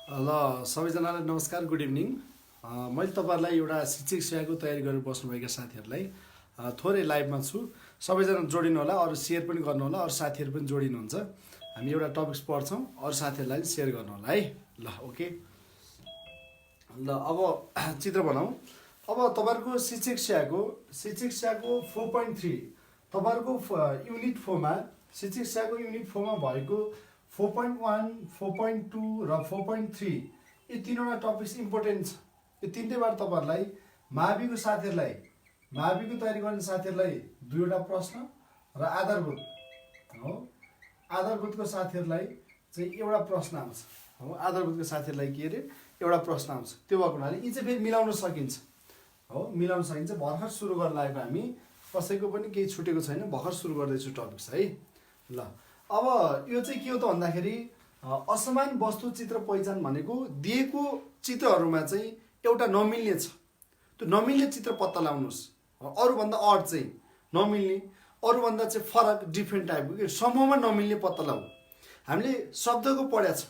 ल सबैजनालाई नमस्कार, गुड इभिनिङ। मैले तपाईँहरूलाई एउटा शिक्षक सेवाको तयारी गरेर बस्नुभएका साथीहरूलाई थोरै लाइभमा छु। सबैजना जोडिनु होला, अरू सेयर पनि गर्नु होला, अरू साथीहरू पनि जोडिनुहुन्छ। हामी एउटा टपिक्स पढ्छौँ, अरू साथीहरूलाई पनि सेयर गर्नु होला है। ल ओके, ल अब चित्र बनाऊ। अब तपाईँहरूको शिक्षक सेवाको 4.3 तपाईँहरूको युनिट 4मा शिक्षक सेवाको युनिट 4मा भएको 4.1, 4.2 र 4.3 यो तीनवटा टपिक्स इम्पोर्टेन्ट छ। यो तिनटैबाट तपाईँहरूलाई माविको तयारी गर्ने साथीहरूलाई दुईवटा प्रश्न र आधारभूत हो, आधारभूतको साथीहरूलाई चाहिँ एउटा प्रश्न आउँछ हो। आधारभूतको साथीहरूलाई के अरे एउटा प्रश्न आउँछ। त्यो भएको हुनाले यी चाहिँ फेरि मिलाउन सकिन्छ हो, मिलाउन सकिन्छ। भर्खर सुरु गर्न लागेको हामी, कसैको पनि केही छुटेको छैन, भर्खर सुरु गर्दैछु टपिक्स है। ल अब यो चाहिँ के हो त भन्दाखेरि असमान वस्तु चित्र पहिचान भनेको दिएको चित्रहरूमा चाहिँ एउटा नमिल्ने छ, त्यो नमिल्ने चित्र पत्ता लगाउनुहोस्। अरूभन्दा अड चाहिँ नमिल्ने, अरूभन्दा चाहिँ फरक डिफ्रेन्ट टाइपको के समूहमा नमिल्ने पत्ता लगाऊ। हामीले शब्दको पढ्या छौँ,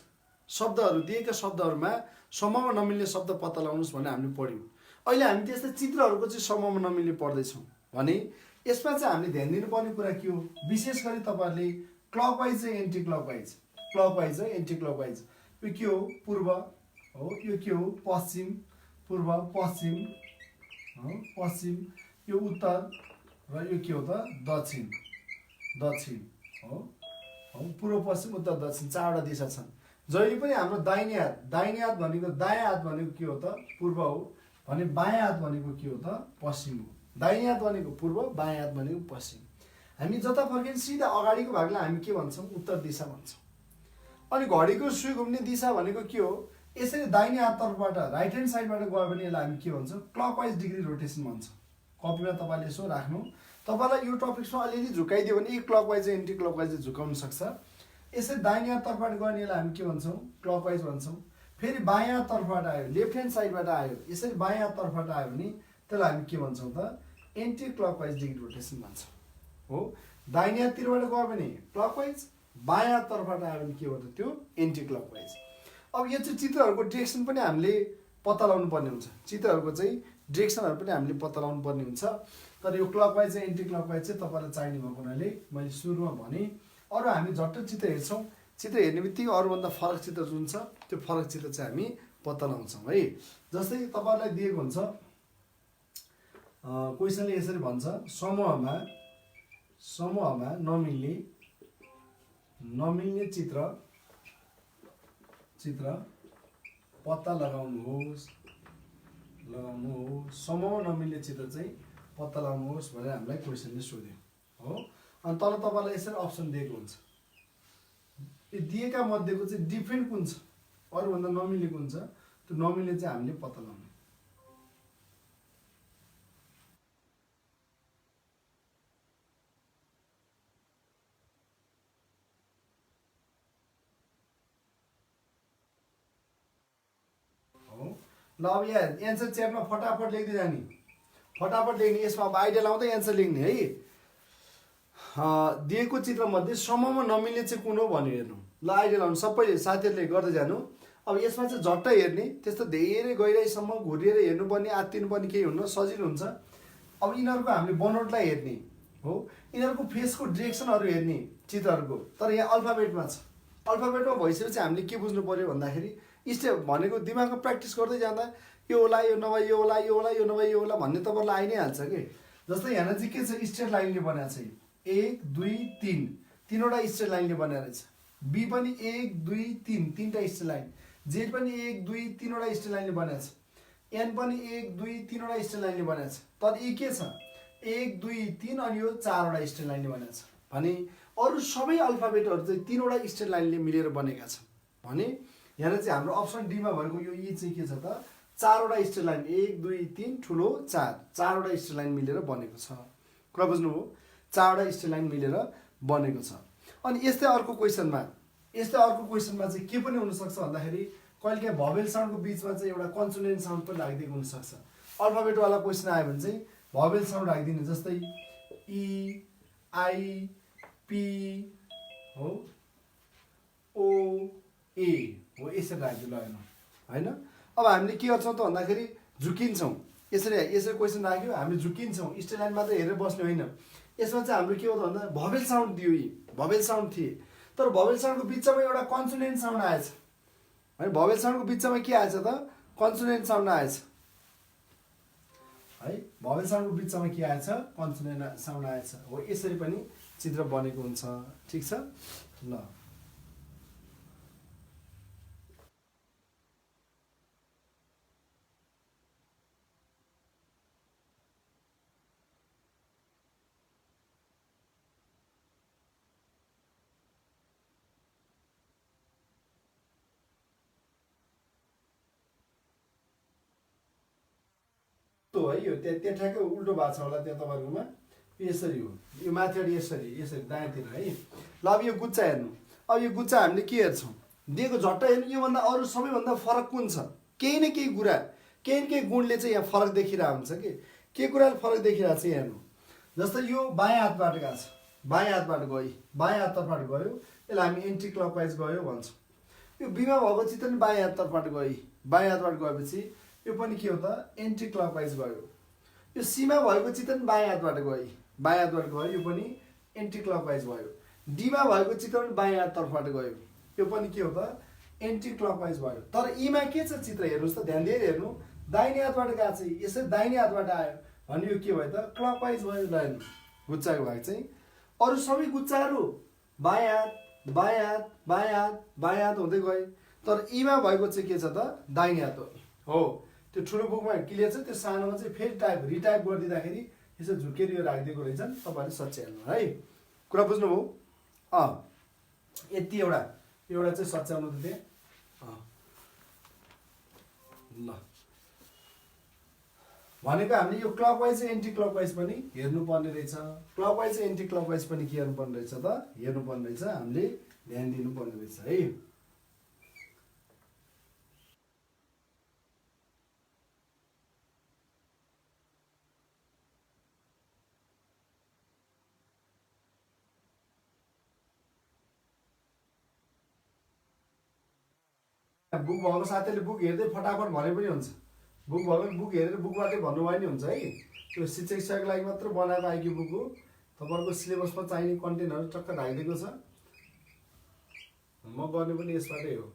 शब्दहरू दिएका शब्दहरूमा समूहमा नमिल्ने शब्द पत्ता लगाउनुहोस् भनेर हामीले पढ्यौँ। अहिले हामी त्यस्तै चित्रहरूको चाहिँ समूहमा नमिल्ने पढ्दैछौँ भने यसमा चाहिँ हामीले ध्यान दिनुपर्ने कुरा के हो, विशेष गरी तपाईँहरूले क्लकवाइज चाहिँ एन्टी क्लकवाइज, क्लकवाइज है एन्टी क्लकवाइज। यो के हो, पूर्व हो, यो के हो, पश्चिम, पूर्व पश्चिम हो, पश्चिम, यो उत्तर र यो के हो त दक्षिण, दक्षिण हो, पूर्व पश्चिम उत्तर दक्षिण चारवटा दिशा छन्। जहिले पनि हाम्रो दाहिने हात भनेको, दायाँ हात भनेको के हो त पूर्व हो भने बायाँ हात भनेको के हो त पश्चिम हो। दाहिने हात भनेको पूर्व, बायाँ हात भनेको पश्चिम। हामी जता फर्किने सिधा अगाडिको भागलाई हामी के भन्छौँ, उत्तर दिशा भन्छौँ। अनि घडीको सुई घुम्ने दिशा भनेको के हो, यसरी दाहिने हाततर्फबाट राइट ह्यान्ड साइडबाट गयो भने यसलाई हामी के भन्छौँ, क्लकवाइज डिग्री रोटेसन भन्छ। कपीमा तपाईँले यसो राख्नु, तपाईँलाई यो टपिक्समा अलिअलि झुकाइदियो भने एक क्लकवाइज एन्टी क्लकवाइज झुकाउन सक्छ। यसरी दाहिने हाततर्फबाट गयो भने यसलाई हामी के भन्छौँ, क्लकवाइज भन्छौँ। फेरि बायाँ हाततर्फबाट आयो, लेफ्ट ह्यान्ड साइडबाट आयो, यसरी बायाँ हाततर्फबाट आयो भने त्यसलाई हामी के भन्छौँ त एन्टी क्लकवाइज डिग्री रोटेसन भन्छौँ हो। दाहिने हाततिरबाट गयो भने क्लकवाइज, बायाँ हाततर्फबाट आयो भने के हो त त्यो एन्टी क्लकवाइज। अब यो चाहिँ चित्रहरूको डिरेक्सन पनि हामीले पत्ता लगाउनु पर्ने हुन्छ, चित्रहरूको चाहिँ डिरेक्सनहरू पनि हामीले पत्ता लगाउनु पर्ने हुन्छ। तर यो क्लकवाइज चाहिँ एन्टी क्लकवाइज चाहिँ तपाईँलाई चाहिने भएको हुनाले मैले सुरुमा भने। अरू हामी झट्ट चित्र हेर्छौँ, चित्र हेर्ने बित्तिकै अरूभन्दा फरक चित्र जुन छ त्यो फरक चित्र चाहिँ हामी पत्ता लगाउँछौँ है। जस्तै तपाईँलाई दिएको हुन्छ क्वेसनले यसरी भन्छ, समूहमा नमिल्ने चित्र पत्ता लगाउनुहोस्, समूहमा नमिल्ने चित्र चाहिँ पत्ता लगाउनुहोस् भनेर हामीलाई क्वेसनले सोध्यो हो। अनि तल तपाईँलाई यसरी अप्सन दिएको हुन्छ, यो दिएका मध्येको चाहिँ डिफ्रेन्ट कुन छ, अरूभन्दा नमिल्ने कुन छ, त्यो नमिल्ने चाहिँ हामीले पत्ता लगाउनु। ल अब यहाँ एन्सर च्याटमा फटाफट लेख्दै जाने, फटाफट लेख्ने। यसमा अब आइडिया लाउँदै एन्सर लेख्ने है। दिएको चित्रमध्ये समूहमा नमिल्ने चाहिँ कुन हो भनेर हेर्नु। ल आइडिया लाउनु, सबै साथीहरूले गर्दै जानु। अब यसमा चाहिँ झट्ट हेर्ने, त्यस्तो धेरै गहिराइसम्म घुरिएर हेर्नुपर्ने, आत्तिनुपर्ने केही हुन्न, सजिलो हुन्छ। अब यिनीहरूको हामीले बनोटलाई हेर्ने हो, यिनीहरूको फेसको डिरेक्सनहरू हेर्ने चित्रहरूको। तर यहाँ अल्फाबेटमा छ, अल्फाबेटमा भइसकेपछि हामीले के बुझ्नु पर्यो भन्दाखेरि स्टेप भनेको दिमागमा प्र्याक्टिस गर्दै जाँदा यो होला, यो नभए यो होला, यो होला, यो नभए यो होला भन्ने तपाईँलाई आइ नै हाल्छ कि। जस्तै यहाँ चाहिँ के छ, स्ट्रेट लाइनले बनाएको छ, 1 2 3 तीनवटा स्ट्रेट लाइनले बनाएर छ। बी पनि 1 2 3 तीनवटा स्ट्रेट लाइन, जेड पनि 1 2 तीनवटा स्ट्रेट लाइनले बनाएको छ, एन पनि 1 2 तीनवटा स्ट्रेट लाइनले बनाएको छ। तर यी के छ, 1 2 3 अनि यो चारवटा स्ट्रेट लाइनले बनाएको छ भने अरू सबै अल्फाबेटहरू चाहिँ तीनवटा स्ट्रेट लाइनले मिलेर बनेका छन् भने यहाँ चाहिँ हाम्रो अप्सन डीमा भएको यो यी चाहिँ के छ त, चारवटा स्ट्रेट लाइन 1 2 3 ठुलो 4, चारवटा स्ट्रेट लाइन मिलेर बनेको छ। कुरा बुझ्नुभयो, चारवटा स्ट्रेट लाइन मिलेर बनेको छ। अनि यस्तै अर्को क्वेसनमा चाहिँ के पनि हुनसक्छ भन्दाखेरि कहिलेकाहीँ भवेल साउन्डको बिचमा चाहिँ एउटा कन्सोनेन्ट साउन्ड पनि राखिदिएको हुनसक्छ। अल्फाबेटवाला क्वेसन आयो भने चाहिँ भवेल साउन्ड राखिदिने, जस्तै ई आई पी हो, ओ ए हो, यसरी राखिदिनु ल हेर्नु होइन। अब हामीले के गर्छौँ त भन्दाखेरि झुकिन्छौँ, यसरी यसरी क्वेसन राख्यो हामी झुकिन्छौँ, स्ट्रेट लाइन मात्रै हेरेर बस्ने होइन। यसमा चाहिँ हाम्रो के हो त भन्दा भवेल साउन्ड दियो, यी भवेल साउन्ड थिए, तर भवेल साउन्डको बिचमा एउटा कन्सोनेन्ट साउन्ड आएछ है। भवेल साउन्डको बिचमा के आएछ त कन्सोनेन्ट साउन्ड आएछ है। भवेल साउन्डको बिचमा के आएछ कन्सोनेन्ट साउन्ड आएछ हो। यसरी पनि चित्र बनेको हुन्छ, ठिक छ ल। है यो त्यहाँ ठ्याक्कै उल्टो भएको छ होला त्यहाँ तपाईँहरूकोमा, यसरी हो, यो माथिबाट यसरी यसरी दायाँतिर है। ल अब यो गुच्चा हेर्नु, अब यो गुच्चा हामीले के हेर्छौँ दिएको झट्ट हेर्नु, योभन्दा अरू सबैभन्दा फरक कुन छ, केही न केही कुरा केही न केही गुणले चाहिँ यहाँ फरक देखिरहेको हुन्छ कि के कुराले फरक देखिरहेको छ हेर्नु। जस्तै यो बायाँ हातबाट गएको छ, बायाँ हातबाट गयो, बायाँ हाततर्फबाट गयो, यसलाई हामी एन्टी क्लकवाइज गयो भन्छौँ। यो बिमा भएको चित्र नि बायाँ हाततर्फबाट गयो, बायाँ हातबाट गएपछि यो पनि के हो त एन्टी क्लकवाइज गयो। यो सीमा भएको चित्र पनि बायाँ हातबाट गयो, बायाँ हातबाट गयो, यो पनि एन्टी क्लकवाइज भयो। डीमा भएको चित्र पनि बायाँ हाततर्फबाट गयो, यो पनि के हो त एन्टी क्लकवाइज भयो। तर ईमा के छ चित्र हेर्नुहोस् त, ध्यान दिएर हेर्नु, दाहिने हातबाट गएको छ, यसरी दाहिने हातबाट आयो भने यो के भयो त क्लकवाइज भयो। ल हेर्नु गुच्चाको भाग चाहिँ अरू सबै गुच्चाहरू बायाँ हात बायाँ हात बायाँ हात बायाँ हात हुँदै गए, तर ईमा भएको चाहिँ के छ त दाहिने हात हो। त्यो ठुलो बुकमा क्लियर छ, त्यो सानोमा चाहिँ फेरि टाइप रिटाइप गरिदिँदाखेरि यसो झुकेर यो राखिदिएको रहेछन्, तपाईँहरूले सच्याउनु है। कुरा बुझ्नुभयो? यति एउटा एउटा चाहिँ सच्याउनु त त्यहाँ ल। भनेको हामीले यो क्लकवाइज एन्टी क्लकवाइज पनि हेर्नुपर्ने रहेछ, क्लकवाइज एन्टी क्लकवाइज पनि के हेर्नुपर्ने रहेछ त हेर्नुपर्ने रहेछ, हामीले ध्यान दिनुपर्ने रहेछ है। बुक भएको साथीले बुक हेर्दै फटाफट भने पनि हुन्छ, बुक भयो बुक हेरेर बुकबाटै भन्नुभयो नि हुन्छ है। त्यो शिक्षकको लागि मात्र बनाएको आइक्यू बुक हो, तपाईँहरूको सिलेबसमा चाहिने कन्टेन्टहरू टक्क ढाकिदिएको छ, म गर्ने पनि यसबाटै हो।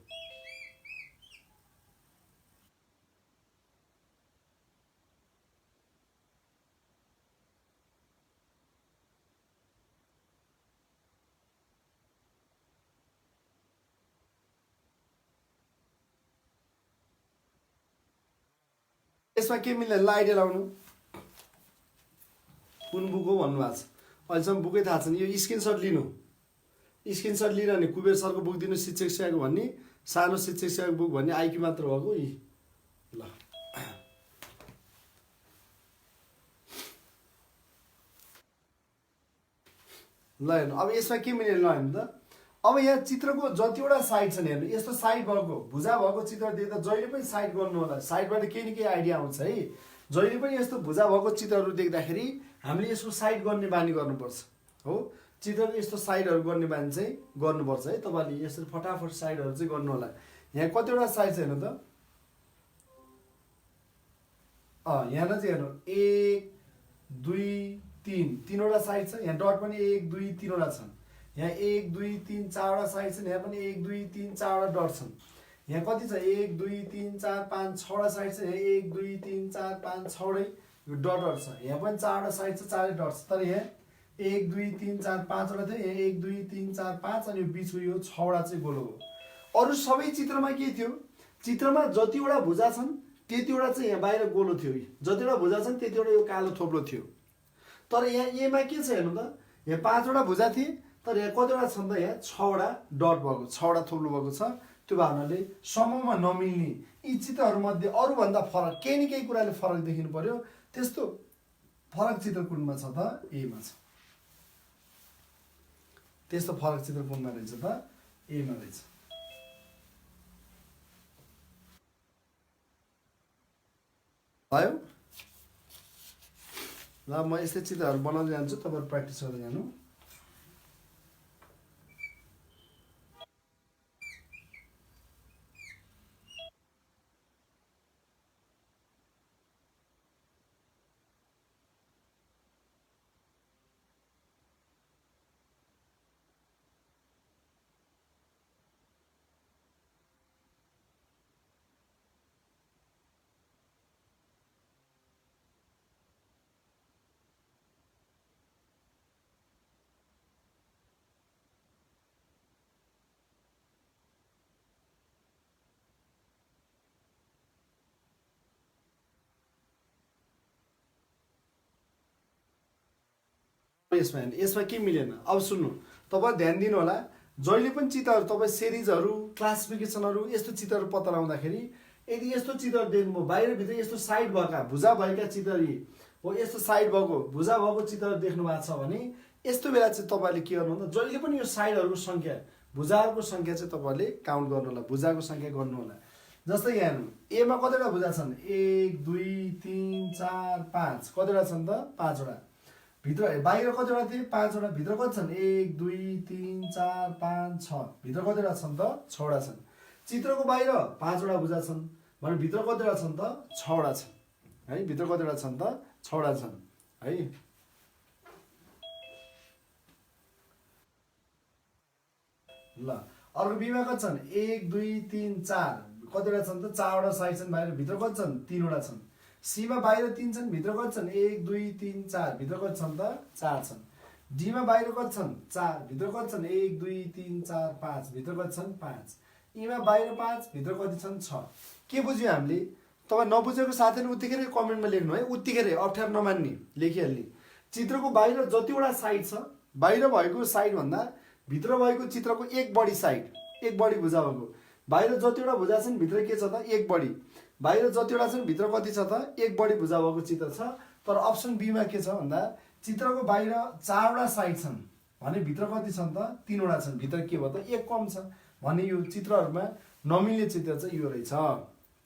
यसमा के मिल्दैन ल आइडिया लाउनु, कुन बुक हो भन्नुभएको छ, अहिलेसम्म बुकै थाहा छैन। यो स्क्रिनसट लिनु, स्क्रिनसट लिएर नि कुबेर सरको बुक दिनु, शिक्षक सेवाको भन्ने सानो शिक्षक सेवाको बुक भन्ने आइक्यू मात्र भएको यी ल। ल हेर्नु अब यसमा के मिलेर नहेर्नु त, अब यहाँ चित्रको जतिवटा साइड छन् हेर्नु, यस्तो साइड भएको भुजा भएको चित्र देख्दा जहिले पनि साइड गर्नु होला, साइडबाट केही न केही आइडिया आउँछ है। जहिले पनि यस्तो भुजा भएको चित्रहरू देख्दाखेरि हामीले यसको साइड गर्ने बानी गर्नुपर्छ हो। चित्रको यस्तो साइडहरू गर्ने बानी चाहिँ गर्नुपर्छ है, तपाईँले यसरी फटाफट साइडहरू चाहिँ गर्नु होला। यहाँ कतिवटा साइड छ हेर्नु त, यहाँ चाहिँ हेर्नु 1 2 3 तीनवटा साइड छ, यहाँ डट पनि 1 2 3वटा छन्, यहाँ 1 2 3 4वटा साइड छन्, यहाँ पनि 1 2 3 4वटा डट छन्। यहाँ कति छ 1 2 3 4 5 6वटा साइड छ, यहाँ 1 2 3 4 5 6वटै यो डटहरू छ, यहाँ पनि 4वटा साइड छ, 4 डट छ। तर यहाँ 1 2 3 4 5वटा थियो, यहाँ 1 2 3 4 5 अनि यो बिचको यो 6वटा चाहिँ गोलो हो। अरू सबै चित्रमा के थियो, चित्रमा जतिवटा भुजा छन् त्यतिवटा चाहिँ यहाँ बाहिर गोलो थियो, जतिवटा भुजा छन् त्यतिवटा यो कालो थोप्लो थियो। तर यहाँ एमा के छ हेर्नु त, यहाँ 5वटा भुजा थिए, तर यहाँ कतिवटा छन् त यहाँ 6वटा डट भएको 6वटा थोप्लो भएको छ। त्यो भावनाले समूहमा नमिल्ने यी चित्रहरूमध्ये अरूभन्दा फरक केही न केही कुराले फरक देखिनु पर्यो। त्यस्तो फरक चित्र कुनमा छ त एमा छ, त्यस्तो फरक चित्र कुनमा रहेछ त एमा रहेछ। भयो ल, म यस्तै चित्रहरू बनाउँदै जान्छु, तपाईँहरू प्र्याक्टिस गर्दै जानु। यसमा हेर्नु, यसमा के मिलेन। अब सुन्नु, तपाईँ ध्यान दिनु होला, जहिले पनि चित्रहरू तपाईँ सिरिजहरू क्लासिफिकेसनहरू यस्तो चित्रहरू पत्ता लगाउँदाखेरि यदि यस्तो चित्रहरू देख्नुभयो बाहिरभित्र यस्तो साइड भएका भुजा भएका चित्र हो, यस्तो साइड भएको भुजा भएको चित्रहरू देख्नु भएको छ भने यस्तो बेला चाहिँ तपाईँले के गर्नु भन्दा जहिले पनि यो साइडहरूको सङ्ख्या भुजाहरूको सङ्ख्या चाहिँ तपाईँले काउन्ट गर्नु होला, भुजाको सङ्ख्या गर्नु होला। जस्तै यहाँ हेर्नु, एमा कतिवटा भुजा छन्, 1 2 3 4 5, कतिवटा छन् त 5वटा। भित्र बाहिर कतिवटा थिए 5वटा, भित्र कति छन् 1 2 3 4 5 6, भित्र कतिवटा छन् त 6वटा छन्। चित्रको बाहिर 5वटा भुजा छन् भने भित्र कतिवटा छन् त 6वटा छन् है, भित्र कतिवटा छन् त 6वटा छन् है। ल अर्को बीमा कति छन् 1 2 3 4, कतिवटा छन् त 4वटा साइड छन्, बाहिर भित्र कति छन् 3वटा छन्। सीमा बाहिर 3 छन्, भित्र कति छन् 1 2 3 4, भित्र कति छन् त 4 छन्। डीमा बाहिर कति छन् 4, भित्र कति छन् 1 2 3 4 5, भित्र कति छन् 5। ईमा बाहिर 5, भित्र कति छन् 6। के बुझ्यो हामीले? तपाईँ नबुझेको साथीले उत्तिखेर कमेन्टमा लेख्नु है, उत्तिखेर अप्ठ्यारो नमान्ने, लेखिहाल्ने। चित्रको बाहिर जतिवटा साइड छ, बाहिर भएको साइड भन्दा भित्र भएको चित्रको एक बढी साइड, एक बढी भुजा भएको। बाहिर जतिवटा भुजा छन् भित्र के छ त एक बढी, बाहिर जतिवटा छन् भित्र कति छ त एक बढी भुजा भएको चित्र छ। तर अप्सन बीमा के छ भन्दा चित्रको बाहिर 4वटा साइड छन् भने भित्र कति छन् त 3वटा छन्, भित्र के भयो त एक कम छ भने यो चित्रहरूमा नमिल्ने चित्र चाहिँ यो रहेछ।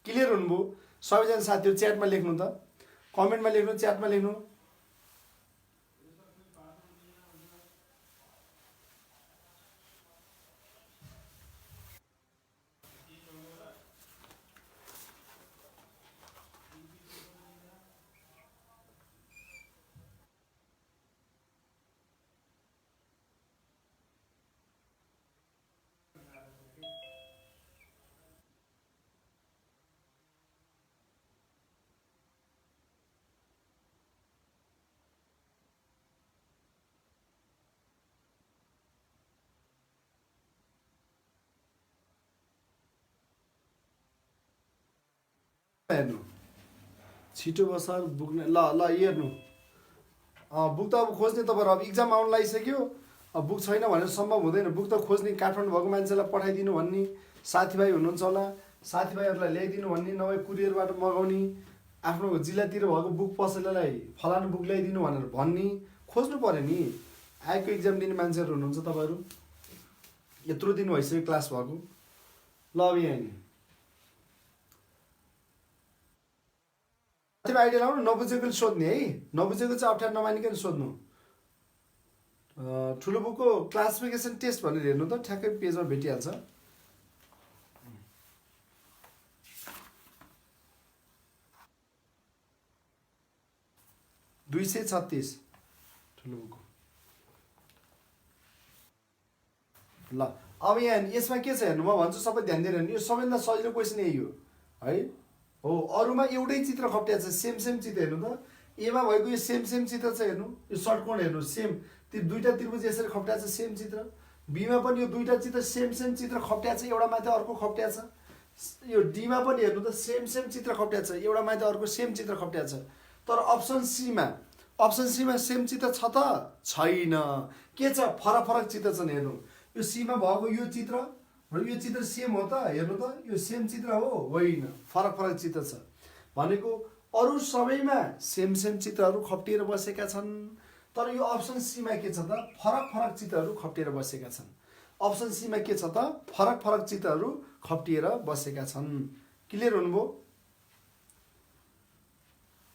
क्लियर हुनुभयो? सबैजना साथीहरू च्याटमा लेख्नु त, कमेन्टमा लेख्नु, च्याटमा लेख्नु। हेर्नु छिटो बसार बुक ल ल हेर्नु बुक त अब खोज्ने तपाईँहरू अब इक्जाम आउनु लागिसक्यो, अब बुक छैन भनेर सम्भव हुँदैन। बुक त खोज्ने, काठमाडौँ भएको मान्छेलाई पठाइदिनु भन्ने, साथीभाइ हुनुहुन्छ होला साथीभाइहरूलाई ल्याइदिनु भन्ने, नभए कुरियरबाट मगाउने, आफ्नो जिल्लातिर भएको बुक पसलेलाई फलानु बुक ल्याइदिनु भनेर भन्ने, खोज्नु पऱ्यो नि। आएको इक्जाम दिने मान्छेहरू हुनुहुन्छ तपाईँहरू, यत्रो दिन भइसक्यो क्लास भएको। ल अब यहाँ नि आइडिया लाउनु, नबुझेको सोध्ने है, नबुझेको चाहिँ अप्ठ्यारो नमानिकन सोध्नु। ठुलो बुकको क्लासिफिकेसन टेस्ट भनेर हेर्नु त, ठ्याक्कै पेजमा भेटिहाल्छ। $236 ठुलो बुकको। ल अब यहाँ यसमा के छ हेर्नु, म भन्छु सबै ध्यान दिएर हेर्नु। यो सबैभन्दा सजिलो क्वेसन यही हो है। हो अरूमा एउटै चित्र खप्टिया छ, सेम सेम चित्र हेर्नु त। एमा भएको यो सेम सेम चित्र छ हेर्नु, यो षट्कोण हेर्नु सेम, त्यो दुईटा त्रिभुज यसरी खप्टिया छ सेम चित्र। बीमा पनि यो दुईटा चित्र सेम सेम चित्र खप्टिया छ, एउटा माथि अर्को खप्टिया छ। यो डीमा पनि हेर्नु त सेम सेम चित्र खप्टिया छ, एउटा माथि अर्को सेम चित्र खप्टिया छ। तर अप्सन सीमा सेम चित्र छ त छैन, के छ फरक फरक चित्र छन् हेर्नु। यो सीमा भएको यो चित्र र यो चित्र सेम हो त, हेर्नु त यो सेम चित्र हो होइन, फरक फरक चित्र छ भनेको। अरू सबैमा सेम सेम चित्रहरू खप्टिएर बसेका छन्, तर यो अप्सन सीमा के छ त फरक फरक चित्रहरू खप्टिएर बसेका छन्। अप्सन सीमा के छ त फरक फरक चित्रहरू खप्टिएर बसेका छन्। क्लियर हुनुभयो?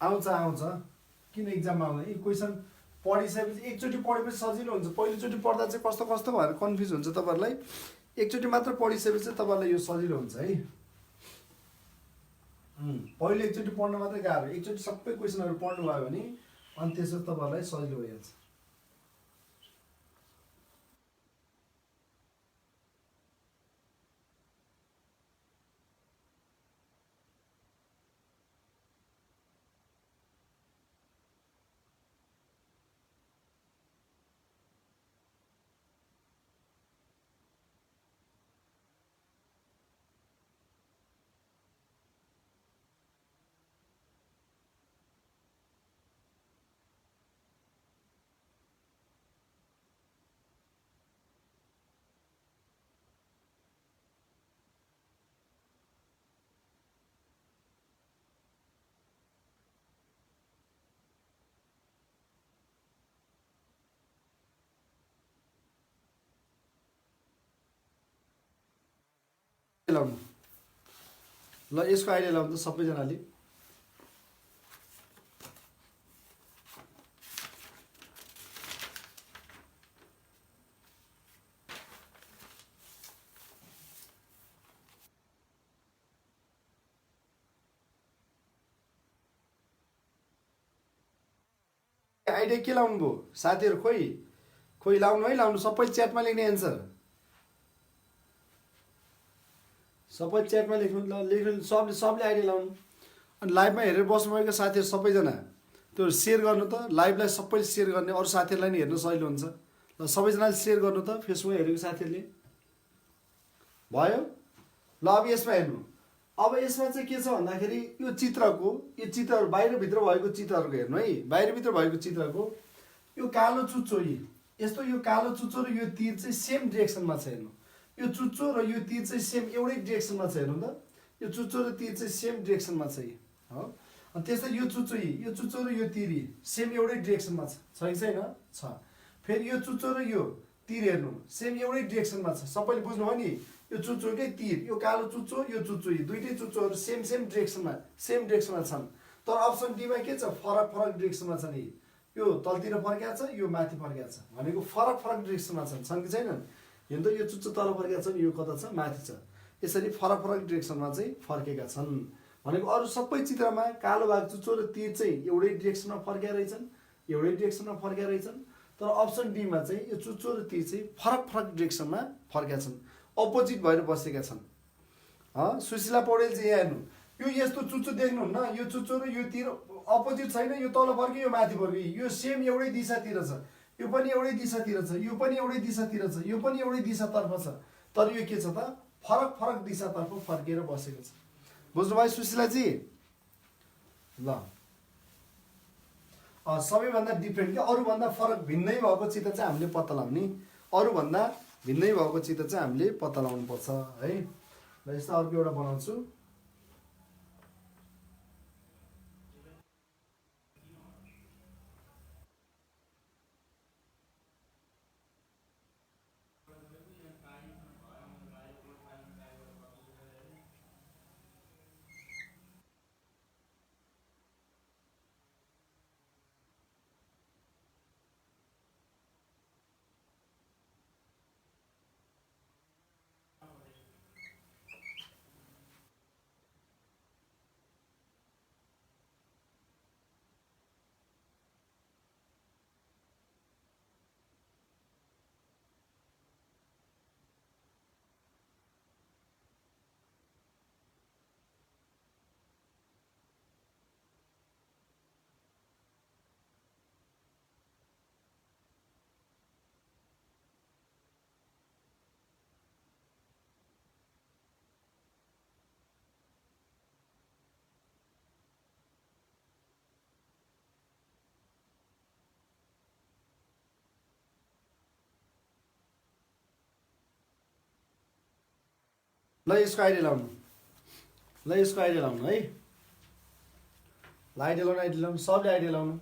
आउँछ किन इक्जाममा आउँदैन? यी क्वेसन पढिसकेपछि एकचोटि पढेपछि सजिलो हुन्छ। पहिलोचोटि पढ्दा चाहिँ कस्तो कस्तो भएर कन्फ्युज हुन्छ तपाईँहरूलाई, एकचोटि मात्र पढिसकेपछि चाहिँ तपाईँहरूलाई यो सजिलो हुन्छ है। पहिले एकचोटि पढ्न मात्रै गाह्रो, एकचोटि सबै क्वेसनहरू पढ्नु भयो भने अनि त्यसपछि तपाईँहरूलाई सजिलो भइहाल्छ। लाउनु ल, यसको आइडिया लाउनु त सबैजनाले। आइडिया के लाउनु भयो साथीहरू? खोइ लाउनु है, लाउनु। सबै च्याटमा लेख्ने एन्सर, सबै च्याटमा लेख्नु। ल लेख्नु, सबले आइडिया लाउनु। अनि लाइभमा हेरेर बस्नुभएको साथीहरू सबैजना त्यो सेयर गर्नु त, लाइभलाई सबैले सेयर गर्ने, अरू साथीहरूलाई नि हेर्नु सजिलो हुन्छ। ल सबैजनाले सेयर गर्नु त, फेसबुकमा हेरेको साथीहरूले भयो। ल अब यसमा हेर्नु। अब यसमा चाहिँ के छ भन्दाखेरि यो चित्रहरू बाहिरभित्र भएको चित्रहरूको हेर्नु है। बाहिरभित्र भएको चित्रको यो कालो चुच्चो, यस्तो यो कालो चुच्चो र यो तीर चाहिँ सेम डिरेक्सनमा छ। हेर्नु, यो चुच्चो र यो तीर चाहिँ सेम एउटै डिरेक्सनमा छ। हेर्नु त, यो चुच्चो र तीर चाहिँ सेम डिरेक्सनमा छ हो। अनि त्यस्तै यो चुच्चो र यो तीर सेम एउटै डिरेक्सनमा छ कि छैन? छ। फेरि यो चुच्चो र यो तीर हेर्नु, सेम एउटै डिरेक्सनमा छ। सबैले बुझ्नुभयो नि? यो चुच्चोकै तीर, यो कालो चुच्चो, यो चुच्चो, दुइटै चुच्चोहरू सेम डिरेक्सनमा छन्। तर अप्सन डीमा के छ? फरक डिरेक्सनमा छ नि। यो तलतिर फर्किया छ, यो माथि फर्किया छ, भनेको फरक डिरेक्सनमा छन् कि छैनन्? हेर्नु त, यो चुच्चो तल फर्किया छ, यो कता छ? माथि छ। यसरी फरक डिरेक्सनमा चाहिँ फर्केका छन्। भनेको अरू सबै चित्रमा कालो भाग चुच्चो र तीर चाहिँ एउटै डिरेक्सनमा फर्किया रहेछन्। तर अप्सन डीमा चाहिँ यो चुच्चो र तीर चाहिँ फरक डिरेक्सनमा फर्किया छन्, अपोजिट भएर बसेका छन्। सुशीला पौडेल चाहिँ यहाँ हेर्नु, यो यस्तो चुच्चो देख्नुहुन्न? यो चुच्चो र यो तीर अपोजिट छैन। यो तल फर्क्यो, यो माथि फर्क्यो, यो सेम एउटै दिशातिर छ। यो पनि एउटै दिशातिर छ, यो पनि एउटै दिशातिर छ, यो पनि एउटै दिशातर्फ छ। तर यो के छ त? फरक दिशातर्फ फर्केर बसेको छ। बुझ्नुभयो सुशीलाजी? ल सबैभन्दा डिफ्रेन्ट क्या, अरूभन्दा फरक भिन्नै भएको चित्र चाहिँ हामीले पत्ता लगाउने, अरूभन्दा भिन्नै भएको चित्र चाहिँ हामीले पत्ता लगाउनुपर्छ है। ल यस्तो अर्को एउटा बनाउँछु। ल यसको आइडिया लाउनु, ल यसको आइडिया लाउनु है। ल आइडिया लाउनु, सबले आइडिया लाउनु।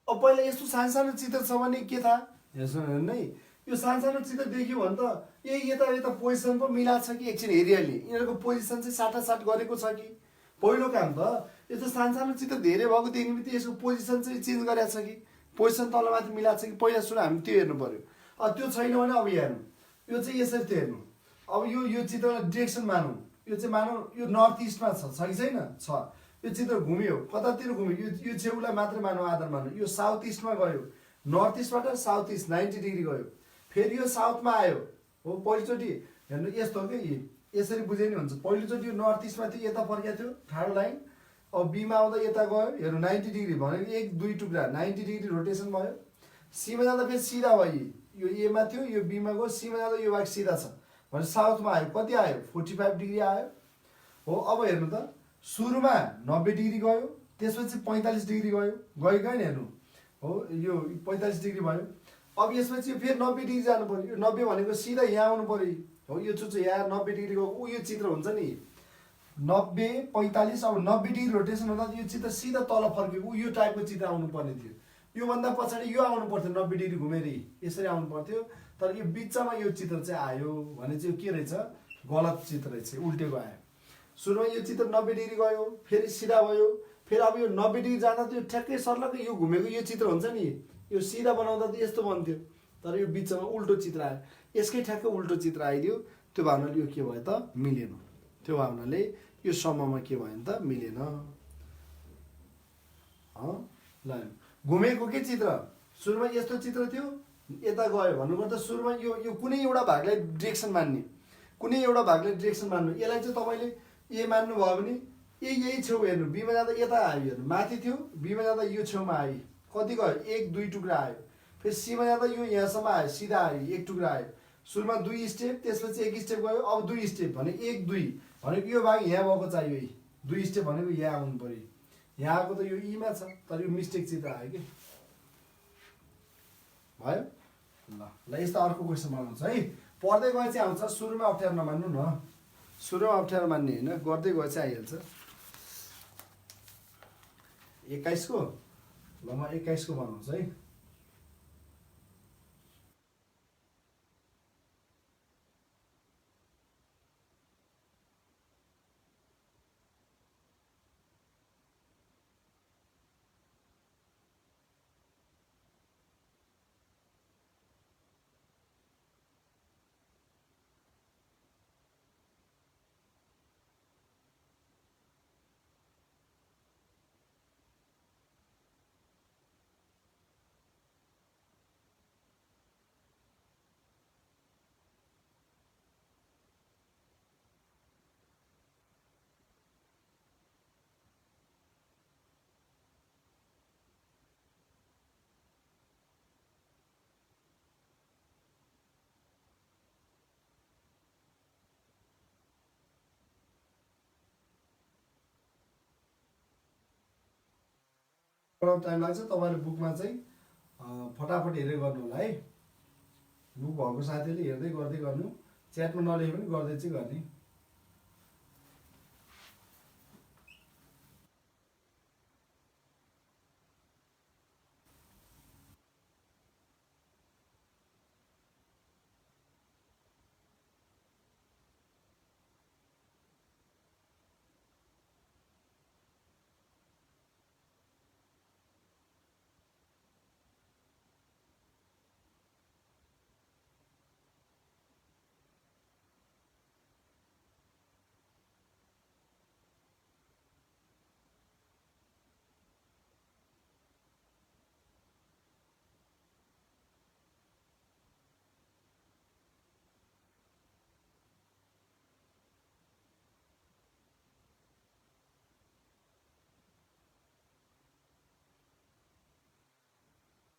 अब पहिला यस्तो सानो चित्र छ भने के थाहा? यसो हेर्नु है, यो सानो चित्र देख्यो भने त यता पोजिसन पो मिलाएको छ कि एकछिन हेरिहाल्ने, यिनीहरूको पोजिसन चाहिँ साटासाट गरेको छ कि? पहिलो काम त यस्तो सानो चित्र धेरै भएको देख्ने बित्तिकै यसको पोजिसन चाहिँ चेन्ज गरेको छ कि, पोजिसन तलमाथि मिलाएको छ कि? पहिला सुरु हामी त्यो हेर्नु पर्यो। त्यो छैन भने अब हेर्नु, यो चाहिँ यसरी त्यो हेर्नु। अब यो चित्रलाई डिरेक्सन मानौँ, यो चाहिँ मानौँ यो नर्थ इस्टमा छ कि छैन? छ। यो चित्र घुम्यो, कतातिर घुम्यो? यो छेउलाई मात्रै मानौँ, आधार मानौँ। यो साउथ इस्टमा गयो, नर्थ इस्टबाट साउथ इस्ट 90 डिग्री गयो, फेरि यो साउथमा आयो हो। पहिलोचोटि हेर्नु यस्तो हो कि, यसरी बुझे नि हुन्छ। पहिलोचोटि यो नर्थ इस्टमा थियो, यता फर्केको थियो ठाडो लाइन। अब बीमा आउँदा यता गयो, हेर्नु 90 डिग्री भनेको 1-2 टुक्रा 90 डिग्री रोटेसन भयो। सीमा जाँदा फेरि सिधा भयो, यो एमा थियो, यो बीमा गयो, सीमा जाँदा यो भाग सिधा छ भने साउथमा आयो। कति आयो? 45 डिग्री आयो हो। अब हेर्नु त, सुरुमा 90 डिग्री गयो, त्यसपछि 45 डिग्री गयो नि? हेर्नु हो, यो 45 डिग्री भयो। अब यसपछि फेरि 90 डिग्री जानु पर्यो। यो 90 भनेको सिधा यहाँ आउनु पर्यो हो यो चाहिँ यहाँ 90 डिग्रीको यो चित्र हुन्छ नि 90 45 अब 90 डिग्री रोटेसन हुँदा यो चित्र सिधा तल फर्केको यो टाइपको चित्र आउनु पर्ने थियो योभन्दा पछाडि यो आउनु पर्थ्यो 90 डिग्री घुमेरी यसरी आउनु पर्थ्यो तर यो बिचमा यो चित्र चाहिँ आयो भने चाहिँ के रहेछ गलत चित्र रहेछ उल्टेको आयो सुरुमा यो चित्र 90 डिग्री गयो फेरि सिधा भयो फेरि अब यो 90 डिग्री जाँदा त्यो ठ्याक्कै सर्लक्कै यो घुमेको यो चित्र हुन्छ नि यो सिधा बनाउँदा त यस्तो बन्थ्यो तर यो बिचमा उल्टो चित्र आयो यसकै ठ्याक्कै उल्टो चित्र आइदियो त्यो भावनाले यो के भयो त मिलेन त्यो भावनाले यो समूहमा के भयो त मिलेन ल घुमेको के चित्र सुरुमा यस्तो चित्र थियो यता गयो भन्नुपर्दा सुरुमा यो कुनै एउटा भागलाई डिरेक्सन मान्ने कुनै एउटा भागले डिरेक्सन मान्नु यसलाई चाहिँ तपाईँले ए मान्नु भयो भने यही छेउ हेर्नु बीमा जाँदा यता आयो हेर्नु माथि थियो बीमा जाँदा यो छेउमा आयो कति गयो 1 2 टुक्रा आयो फेरि सीमा जाँदा यो यहाँसम्म आयो सिधा आयो 1 टुक्रा आयो सुरुमा 2 स्टेप त्यसपछि 1 स्टेप गयो अब 2 स्टेप भने 1 2 भनेको यो भाग यहाँ भएको चाहियो 2 स्टेप भनेको यहाँ आउनु पर्यो यहाँ आएको त यो ईमा छ तर यो मिस्टेक चित्र आयो कि भयो ल यस्तो अर्को क्वेसन बनाउँछ है पढ्दै गए चाहिँ आउँछ सुरुमा अप्ठ्यारो नमान्नु न सुरुमा अप्ठ्यारो मान्ने होइन गर्दै गए चाहिँ आइहाल्छ 21 को ल म 21 को बनाउँछु है पढाउन टाइम लाग्छ तपाईँले बुकमा चाहिँ फटाफट हेरेर गर्नु होला है बुक भएको साथीले हेर्दै गर्दै गर्नु च्याटमा नलेखे पनि गर्दै चाहिँ गर्ने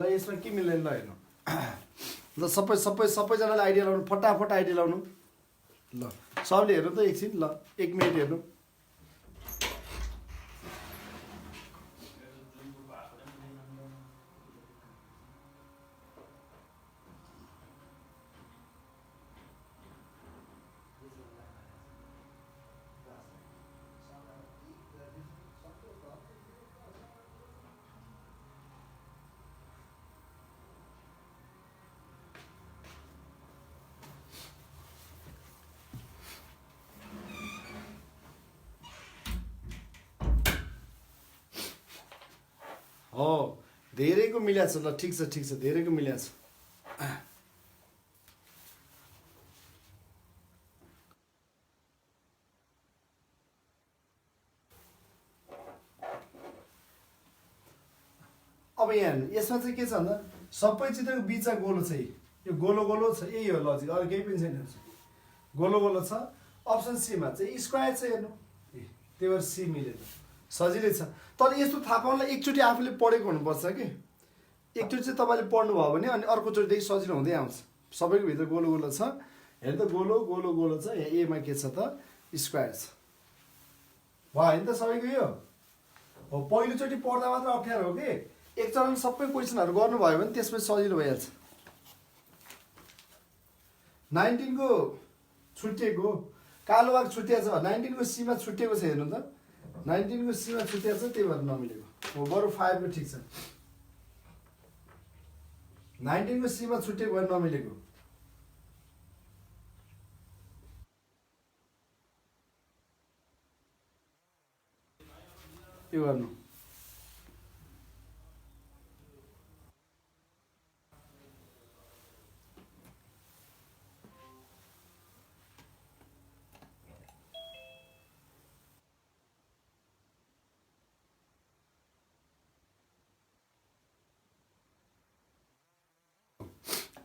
ल यसमा के मिल्दैन ल हेर्नु ल सबैजनाले आइडिया लाउनु फटाफट आइडिया लाउनु ल सबले हेर्नु त एकछिन ल 1 मिनट हेर्नु हो धेरैको मिल्या छ ल ठिक छ धेरैको मिल्या छ अब यहाँ यसमा चाहिँ के छ भन्दा सबै चित्रको बिचमा गोलो छ यो गोलो गोलो छ यही हो लजिक अरू केही पनि छैन गोलो गोलो छ अप्सन सीमा चाहिँ स्क्वायर छ हेर्नु त्यही भएर सी मिलेन सजिलै छ तर यस्तो थाहा पाउनलाई एकचोटि आफूले पढेको हुनुपर्छ कि एकचोटि चाहिँ तपाईँले पढ्नुभयो भने अनि अर्कोचोटिदेखि सजिलो हुँदै आउँछ सबैको भित्र गोलो गोलो छ हेर्नु त गोलो गोलो गोलो छ यहाँ एमा के छ त स्क्वायर छ भयो नि त सबैको यो हो पहिलोचोटि पढ्दा मात्र अप्ठ्यारो हो कि एकचोटि सबै क्वेसनहरू गर्नुभयो भने त्यसपछि सजिलो भइहाल्छ 19 को छुट्टिएको कालो बाघ छुट्टिएको छ 19 को सीमा छुट्टिएको छ हेर्नु त 19 को सीमा छुट्टिएको छ त्यही भएर नमिलेको हो बरु 5 को ठिक छ 19 को सीमा छुट्टिएको भएर नमिलेको यो गर्नु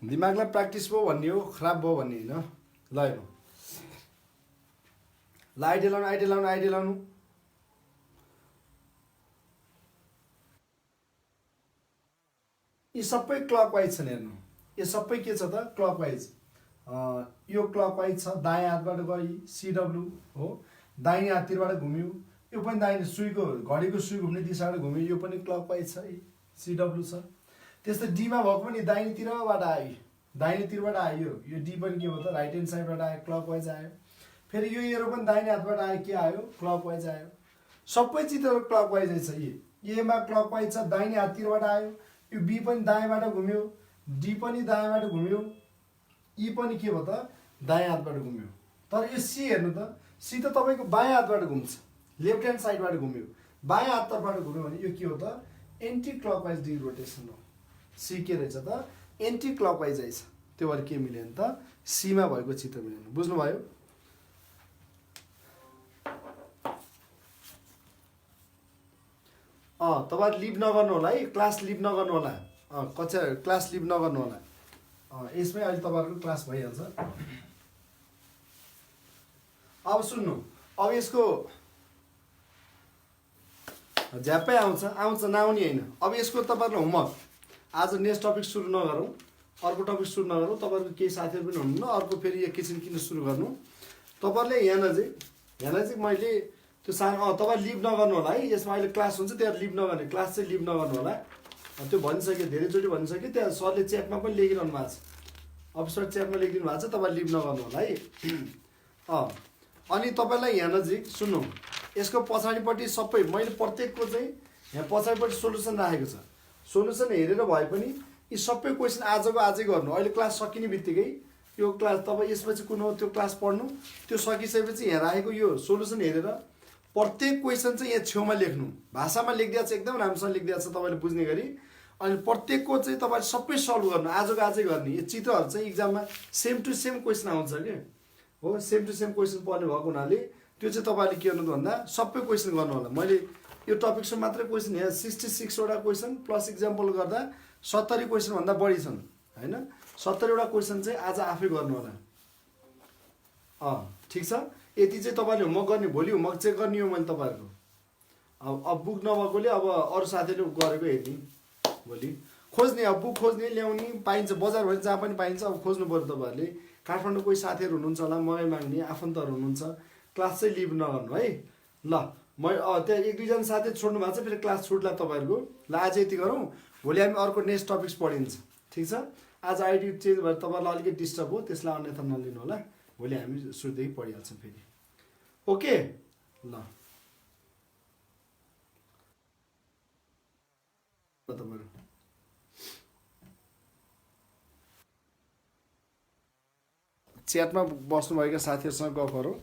दिमागलाई प्र्याक्टिस भयो भन्ने हो खराब भयो भन्ने होइन ल हेर्नु ल आइडिया लाउनु यी सबै क्लकवाइज छन् हेर्नु यो सबै के छ त क्लकवाइज यो क्लकवाइज छ दायाँ हातबाट गई सिडब्लु हो दाहिने हाततिरबाट घुम्यो यो पनि दाहिने सुईको घडीको सुई घुम्ने दिशाबाट घुम्यो यो पनि क्लकवाइज छ सिडब्लु छ त्यस्तै डीमा भएको पनि दाहिनेतिरबाट आयो दाहिनेतिरबाट आयो यो डी पनि के हो त राइट ह्यान्ड साइडबाट आयो क्लकवाइज आयो फेरि यो एरो पनि दाहिने हातबाट आयो के आयो क्लकवाइज आयो सबै चित्रहरू क्लकवाइजै छ एमा क्लकवाइज छ दाहिने हाततिरबाट आयो यो बी पनि दायाँबाट घुम्यो डी पनि दायाँबाट घुम्यो ई पनि के भयो त दायाँ हातबाट घुम्यो तर यो सी हेर्नु त सी त तपाईँको बायाँ हातबाट घुम्छ लेफ्ट ह्यान्ड साइडबाट घुम्यो बायाँ हाततर्फबाट घुम्यो भने यो के हो त एन्टी क्लकवाइज डी रोटेसन हो सी के रहेछ त एन्टी क्लकवाइज रहेछ त्यो भएर के मिल्यो भने त सीमा भएको चित्र मिलेन बुझ्नुभयो तपाईहरु लिभ नगर्नु होला है क्लास लिभ नगर्नु होला कक्षा क्लास लिभ नगर्नु होला यसमै अहिले तपाईहरुको क्लास भइहाल्छ अब सुन्नु अब यसको झ्यापै आउँछ नआउने हैन अब यसको तपाईहरुको होमवर्क आज नेक्स्ट टपिक सुरु नगरौँ अर्को टपिक सुरु नगरौँ तपाईहरुको केही साथीहरु पनि हुनुहुन्न अर्को फेरि एकैछिन किन सुरु गर्नु तपाईहरुले यहाँ चाहिँ मैले त्यो सानो तपाईहरु लिभ नगर्नु होला है यसमा अहिले क्लास हुन्छ त्यहाँ लिभ नगर्ने क्लास चाहिँ लिभ नगर्नु होला त्यो भनिसके धेरैचोटि भनिसके त्यहाँ सरले च्याटमा पनि लेखिरहनु भएको छ अफिसर च्याटमा लेखिदिनु भएको छ तपाईहरु लिभ नगर्नु होला है अनि तपाईलाई यहाँ नजिक सुन्नु यसको पछाडिपट्टि सबै मैले प्रत्येकको चाहिँ यहाँ पछाडिपट्टि सोलुसन राखेको छ सोलुसन हेरेर भए पनि यी सबै क्वेसन आजको आजै गर्नु अहिले क्लास सकिने बित्तिकै यो क्लास तपाईँ यसपछि कुन हो त्यो क्लास पढ्नु त्यो सकिसकेपछि यहाँ राखेको यो सोलुसन हेरेर प्रत्येक क्वेसन चाहिँ यहाँ छेउमा लेख्नु भाषामा लेखिदिएको छ एकदम राम्रोसँग लेखिदिएको छ तपाईँले बुझ्ने गरी अनि प्रत्येकको चाहिँ तपाईँले सबै सल्भ गर्नु आजको आजै गर्ने यो चित्रहरू चाहिँ इक्जाममा सेम टु सेम क्वेसन आउँछ क्या हो सेम टु सेम क्वेसन पर्ने भएको हुनाले त्यो चाहिँ तपाईँले के गर्नु भन्दा सबै क्वेसन गर्नु होला मैले यो टपिक्समा मात्रै क्वेसन यहाँ 66 वटा क्वेसन प्लस इक्जाम्पल गर्दा 70 क्वेसन भन्दा बढी छन् हैन 70 वटा क्वेसन चाहिँ आज आफै गर्नु होला ठीक छ यति चाहिँ तपाईले होमवर्क गर्ने भोलि होमवर्क चेक गर्ने हो मैले तपाईहरुको अब बुक नभएकोले अब अरु साथीले गरेको हेर्ने भोलि खोज्ने अब बुक खोज्ने ल्याउने पाइन्छ बजार भरि जहाँ पनि पाइन्छ अब खोज्नु पर्यो तपाईहरुले काठमाडौँ कोही साथीहरु हुनुहुन्छ होला मगाइ माग्ने आफन्तहरु हुनुहुन्छ क्लास चाहिँ लिभ नगर्नु है ल म त्यहाँ एक दुईजना साथी छोड्नु भएको छ फेरि क्लास छुट्ला तपाईहरुको ल आज यति गरौँ भोलि हामी अर्को नेक्स्ट टपिक्स पढिन्छ ठीक छ आज आइडी चेन्ज भएर तपाईहरुलाई अलिकति डिस्टर्ब हो त्यसलाई अन्यथा नलिनु होला भोलि हामी सुरुदेखि पढिहाल्छौँ फेरि ओके ल तपाईहरु च्याटमा बस्नुभएका साथीहरुसँग गफ गरौँ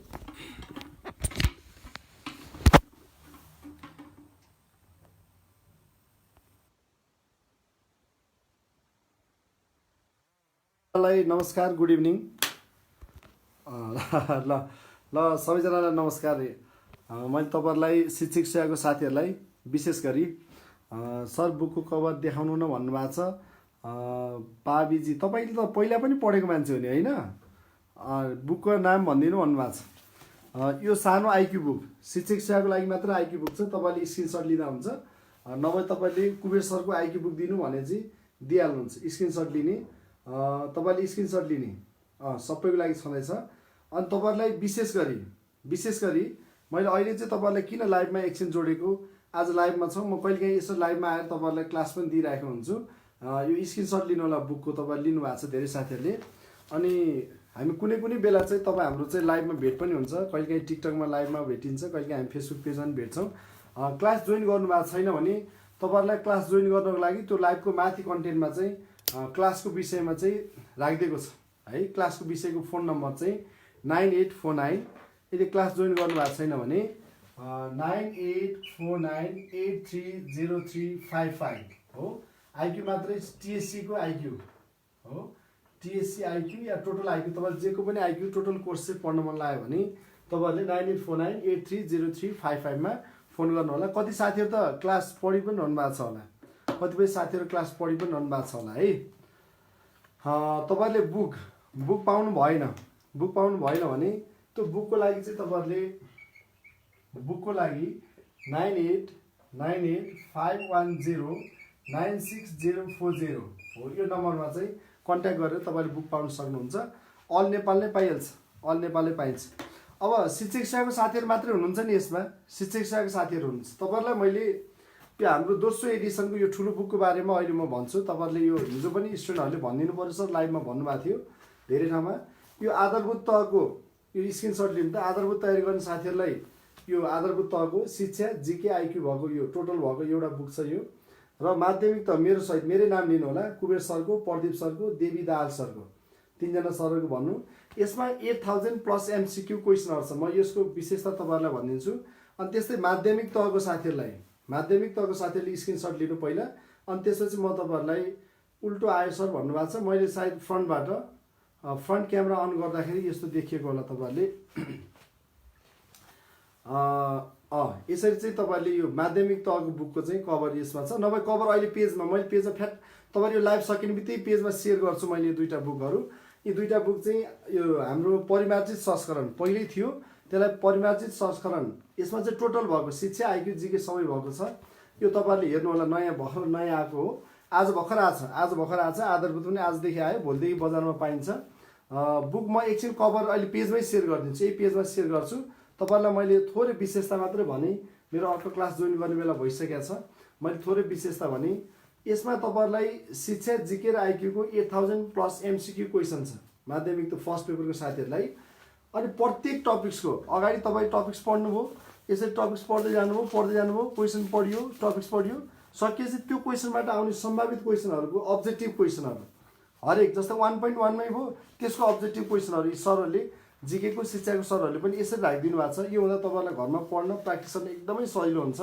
नमस्कार गुड इभिनिङ ल सबैजनालाई नमस्कार मैले तपाईहरुलाई शिक्षक सेवाको साथीहरुलाई विशेष गरी सर बुकको कभर देखाउनु न भन्नुभएको छ पाबीजी तपाईले त पहिला पनि पढेको मान्छे हो नि हैन बुकको नाम भनिदिनु भन्नुभएको छ यो सानो आइक्यू बुक शिक्षक सेवाको लागि मात्र आइक्यू बुक छ तपाईले स्क्रिनशट लिँदा हुन्छ नभए तपाईले कुबेर सरको आइक्यू बुक दिनु भने चाहिँ दिइहाल्नुहुन्छ स्क्रिनशट लिने तपाईले स्क्रिनशट लिने सबैको लागि छँदैछ अनि तपाईहरुलाई विशेष गरी मैले अहिले चाहिँ तपाईहरुलाई किन लाइभमा एकछिन जोडेको आज लाइभमा छौं म कहिलेकाहीँ यसो लाइभमा आएर तपाईहरुलाई क्लास पनि दिइराखेको हुन्छु यो स्क्रिनशट लिनु होला बुकको तपाईले लिनु भएको छ धेरै साथीहरुले अनि हामी कुनै कुनै बेला चाहिँ तपाईँ हाम्रो चाहिँ लाइभमा भेट पनि हुन्छ, कहिलेकाहीँ टिकटकमा लाइभमा भेटिन्छ, कहिलेकाहीँ हामी फेसबुक पेजमा पनि भेट्छौँ। क्लास जोइन गर्नुभएको छैन भने तपाईँहरूलाई क्लास जोइन गर्नको लागि त्यो लाइभको माथि कन्टेन्टमा चाहिँ क्लासको विषयमा चाहिँ राखिदिएको छ है। क्लासको विषयको फोन नम्बर चाहिँ 9849। यदि क्लास जोइन गर्नुभएको छैन भने 9849830355 हो। आइक्यू मात्रै, टिएससीको आइक्यू हो, टिएससी आइक्यू या टोटल आइक्यू, तपाईँले जेको पनि आइक्यू टोटल कोर्स चाहिँ पढ्न मन लाग्यो भने तपाईँहरूले 9849830355 फोन गर्नु होला। कति साथीहरू त क्लास पढि पनि रहनु भएको छ होला, कतिपय साथीहरू क्लास पढि पनि रहनु भएको छ होला है। तपाईँहरूले बुक पाउनु भएन भने त्यो बुकको लागि चाहिँ तपाईँहरूले बुकको लागि 989851096040 हो, यो नम्बरमा चाहिँ कन्ट्याक्ट गरेर तपाईँले बुक पाउन सक्नुहुन्छ। अल नेपाल नै पाइहाल्छ, अल नेपालै पाइन्छ। अब शिक्षक सेवाको साथीहरू मात्रै हुनुहुन्छ नि यसमा, शिक्षक सेवाको साथीहरू हुनुहुन्छ। तपाईँहरूलाई मैले हाम्रो दोस्रो एडिसनको यो ठुलो बुकको बारेमा अहिले म भन्छु। तपाईँहरूले यो हिजो पनि स्टुडेन्टहरूले भनिदिनु पर्यो सर, लाइभमा भन्नुभएको थियो धेरै ठाउँमा। यो आधारभूत तहको यो स्क्रिनसट लिनु त, आधारभूत तयारी गर्ने साथीहरूलाई यो आधारभूत तहको शिक्षा जिके आइक्यू भएको यो टोटल भएको एउटा बुक छ यो। र माध्यमिक त मेरो सहित मेरै नाम लिनु होला, कुबेर सरको, प्रदीप सरको, देवी दाहाल सरको, तीनजना सरहरूको भन्नु। यसमा 8000+ MCQ क्वेसनहरू छ। म यसको विशेषता तपाईँहरूलाई भनिदिन्छु। अनि त्यस्तै माध्यमिक तहको साथीहरूले स्क्रिनसट लिनु पहिला, अनि त्यसपछि म तपाईँहरूलाई उल्टो आयो सर भन्नुभएको छ। मैले सायद फ्रन्ट क्यामेरा अन गर्दाखेरि यस्तो देखिएको होला तपाईँहरूले। यसरी चाहिँ तपाईँले यो माध्यमिक तहको बुकको चाहिँ कभर यसमा छ। नभए कभर अहिले पेजमा मैले पेजमा फ्याट तपाईँले यो लाइभ सकिने बित्तिकै पेजमा सेयर गर्छु मैले यो दुईवटा बुकहरू। यी दुईवटा बुक चाहिँ यो हाम्रो परिमार्जित संस्करण पहिल्यै थियो, त्यसलाई परिमार्जित संस्करण, यसमा चाहिँ टोटल भएको शिक्षा आइक्यू जिके सबै भएको छ। यो तपाईँहरूले हेर्नु होला, नयाँ आएको हो, आज भर्खर आएको छ। आधारभूत पनि आजदेखि आयो, भोलिदेखि बजारमा पाइन्छ। बुक म एकछिन कभर अहिले पेजमै सेयर गरिदिन्छु, यही पेजमा सेयर गर्छु। तपाईँहरूलाई मैले थोरै विशेषता मात्रै भने, मेरो अर्को क्लास जोइन गर्ने बेला भइसकेको छ, मैले थोरै विशेषता भने। यसमा तपाईँहरूलाई शिक्षा जिके र आइक्यूको 8000+ MCQ क्वेसन छ माध्यमिक त फर्स्ट पेपरको साथीहरूलाई। अनि प्रत्येक टपिक्सको अगाडि तपाईँ टपिक्स पढ्नुभयो, यसरी टपिक्स पढ्दै जानुभयो, क्वेसन पढियो, टपिक्स पढियो, सकिएपछि त्यो क्वेसनबाट आउने सम्भावित क्वेसनहरूको अब्जेक्टिभ क्वेसनहरू हरेक, जस्तै 1.1 मै भयो त्यसको अब्जेक्टिभ क्वेसनहरू यी सरहरूले, जिकेको शिक्षाको सरहरूले पनि यसरी राखिदिनु भएको छ। यो हुँदा तपाईँहरूलाई घरमा पढ्न प्र्याक्टिस गर्न एकदमै सजिलो हुन्छ।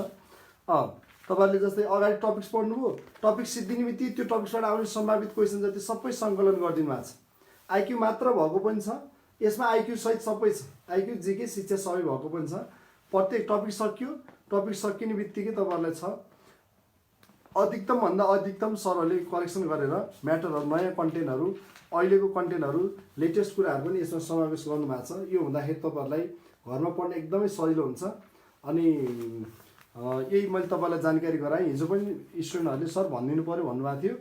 तपाईँहरूले जस्तै अगाडि टपिक्स पढ्नुभयो, टपिक्स सिद्धिने बित्तिकै त्यो टपिक्सबाट आउने सम्भावित क्वेसन जति सबै सङ्कलन गरिदिनु भएको छ। आइक्यू मात्र भएको पनि छ यसमा, आइक्यू सहित सबै छ, आइक्यू जिके शिक्षा सबै भएको पनि छ। प्रत्येक टपिक सकियो, टपिक सकिने बित्तिकै तपाईँहरूलाई छ अधिकतमभन्दा अधिकतम सरहरूले करेक्सन गरेर म्याटरहरू, नयाँ कन्टेन्टहरू, अहिलेको कन्टेन्टहरू, लेटेस्ट कुराहरू पनि यसमा समावेश गर्नुभएको छ। यो हुँदाखेरि तपाईँहरूलाई घरमा पढ्न एकदमै सजिलो हुन्छ। अनि यही मैले तपाईँलाई जानकारी गराएँ। हिजो पनि स्टुडेन्टहरूले सर भनिदिनु पऱ्यो भन्नुभएको थियो।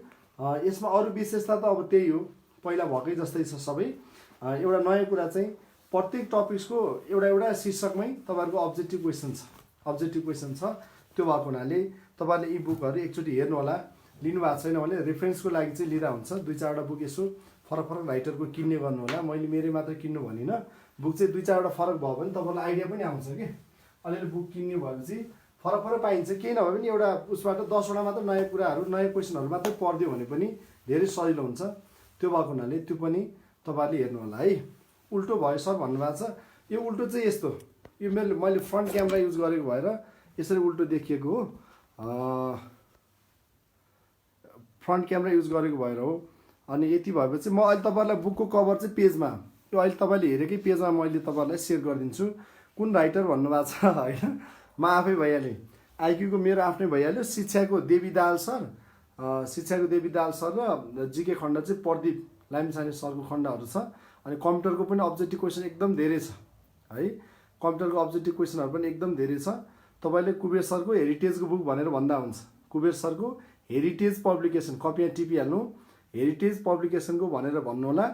यसमा अरू विशेषता त अब त्यही हो, पहिला भएकै जस्तै छ सबै। एउटा नयाँ कुरा चाहिँ प्रत्येक टपिक्सको एउटा शीर्षकमै तपाईँहरूको अब्जेक्टिभ क्वेसन छ। त्यो भएको हुनाले तपाईँहरूले यी बुकहरू एकचोटि हेर्नु होला। लिनुभएको छैन भने रेफरेन्सको लागि चाहिँ लिँदा हुन्छ। 2-4वटा बुक यसो फरक राइटरको किन्ने गर्नु होला। मैले मेरै मात्र किन्नु भनिनँ, बुक चाहिँ 2-4वटा फरक भयो भने तपाईँलाई आइडिया पनि आउँछ कि अलिअलि बुक किन्ने भएपछि फरक पाइन्छ। केही नभए पनि एउटा उसबाट 10वटा मात्र नयाँ कुराहरू, नयाँ क्वेसनहरू मात्रै पढिदियो भने पनि धेरै सजिलो हुन्छ। त्यो भएको हुनाले त्यो पनि तपाईँहरूले हेर्नु होला है। उल्टो भयो सर भन्नुभएको छ। यो उल्टो चाहिँ यस्तो, यो मैले फ्रन्ट क्यामेरा युज गरेको भएर यसरी उल्टो देखिएको हो, फ्रन्ट क्यामेरा युज गरेको भएर हो। अनि यति भएपछि म अहिले तपाईँहरूलाई बुकको कभर चाहिँ पेजमा, यो अहिले तपाईँले हेरेकै पेजमा मैले तपाईँहरूलाई सेयर गरिदिन्छु। कुन राइटर भन्नुभएको छ होइन, म आफै भइहालेँ। आइक्यूको मेरो आफ्नै भइहाल्यो, शिक्षाको देवी दाहाल सर र जिके खण्ड चाहिँ प्रदीप लामिछाने सरको खण्डहरू छ। अनि कम्प्युटरको पनि अब्जेक्टिभ क्वेसन एकदम धेरै छ है, कम्प्युटरको अब्जेक्टिभ क्वेसनहरू पनि एकदम धेरै छ। तपाईँले कुबेर सरको हेरिटेजको बुक भनेर भन्दा हुन्छ, कुबेर सरको हेरिटेज पब्लिकेसन, कपी यहाँ टिपिहाल्नु, हेरिटेज पब्लिकेसनको भनेर भन्नुहोला।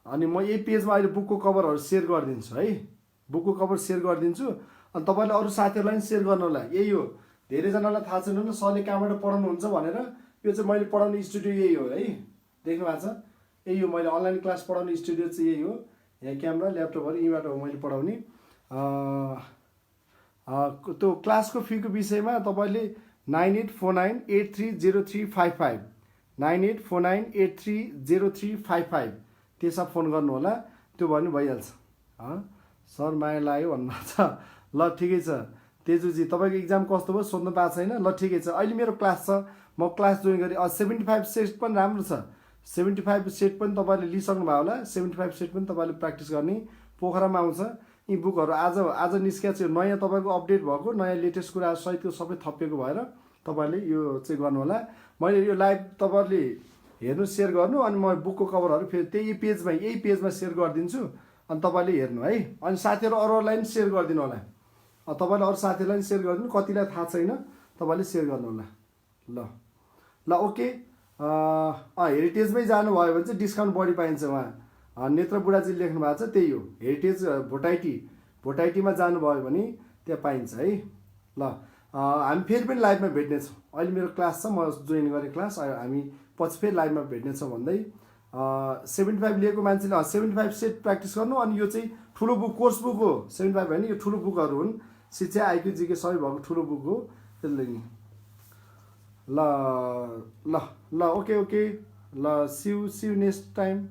अनि म यही पेजमा अहिले बुकको कभरहरू सेयर गरिदिन्छु है, बुकको कभर सेयर गरिदिन्छु। अनि तपाईँले अरू साथीहरूलाई पनि सेयर गर्नु होला। यही हो, धेरैजनालाई थाहा छैन सरले कहाँबाट पढाउनुहुन्छ भनेर। यो चाहिँ मैले पढाउने स्टुडियो यही हो है, देख्नु भएको छ। यही हो मैले अनलाइन क्लास पढाउने स्टुडियो चाहिँ यही हो। यहाँ क्यामेरा ल्यापटपहरू यहीँबाट हो मैले पढाउने। त्यो क्लासको फीको विषयमा तपाईँले 9849830355 9849830355 त्यसमा फोन गर्नुहोला। त्यो भयो भने भइहाल्छ। सर माया लाग्यो भन्नुहुन्छ। ल ठिकै छ तेजुजी, तपाईँको इक्जाम कस्तो भयो सोध्नु पाएको छैन? ल ठिकै छ, अहिले मेरो क्लास छ, म क्लास जोइन गरेँ। 75 सेट पनि राम्रो छ, 75 सेट पनि तपाईँले लिइसक्नु भयो होला। 75 सेट पनि तपाईँले प्र्याक्टिस गर्ने, पोखरामा आउँछ। यी बुकहरू आज निस्किएको छ, नयाँ तपाईँको अपडेट भएको नयाँ लेटेस्ट कुराहरू सहितको सबै थपिएको भएर तपाईँले यो चाहिँ गर्नुहोला। मैले यो लाइभ तपाईँहरूले हेर्नु सेयर गर्नु, अनि म बुकको कभरहरू फेरि यही पेजमा सेयर गरिदिन्छु, अनि तपाईँले हेर्नु है। अनि साथीहरू अरूलाई पनि सेयर गरिदिनु होला। तपाईँले अरू साथीहरूलाई पनि सेयर गरिदिनु, कतिलाई थाहा छैन तपाईँले सेयर गर्नु होला। ल ओके। हेरिटेजमै जानुभयो भने चाहिँ डिस्काउन्ट बढी पाइन्छ। उहाँ नेत्र बुढाजी लेख्नु भएको छ, त्यही हो हेरिटेज भोटाइटीमा जानुभयो भने त्यहाँ पाइन्छ है। ल हामी फेरि पनि लाइभमा भेट्नेछौँ। अहिले मेरो क्लास छ, म जोइन गरेँ क्लास, हामी पछि फेरि लाइभमा भेट्नेछौँ भन्दै 75 लिएको मान्छेले 75 सेट प्र्याक्टिस गर्नु। अनि यो चाहिँ ठुलो बुक, कोर्स बुक हो। 75 होइन, यो ठुलो बुकहरू हुन्, शिक्षा आइक्यू जीके सबै भएको ठुलो बुक हो, त्यसले नि। ल ओके ल सी यू नेक्स्ट टाइम।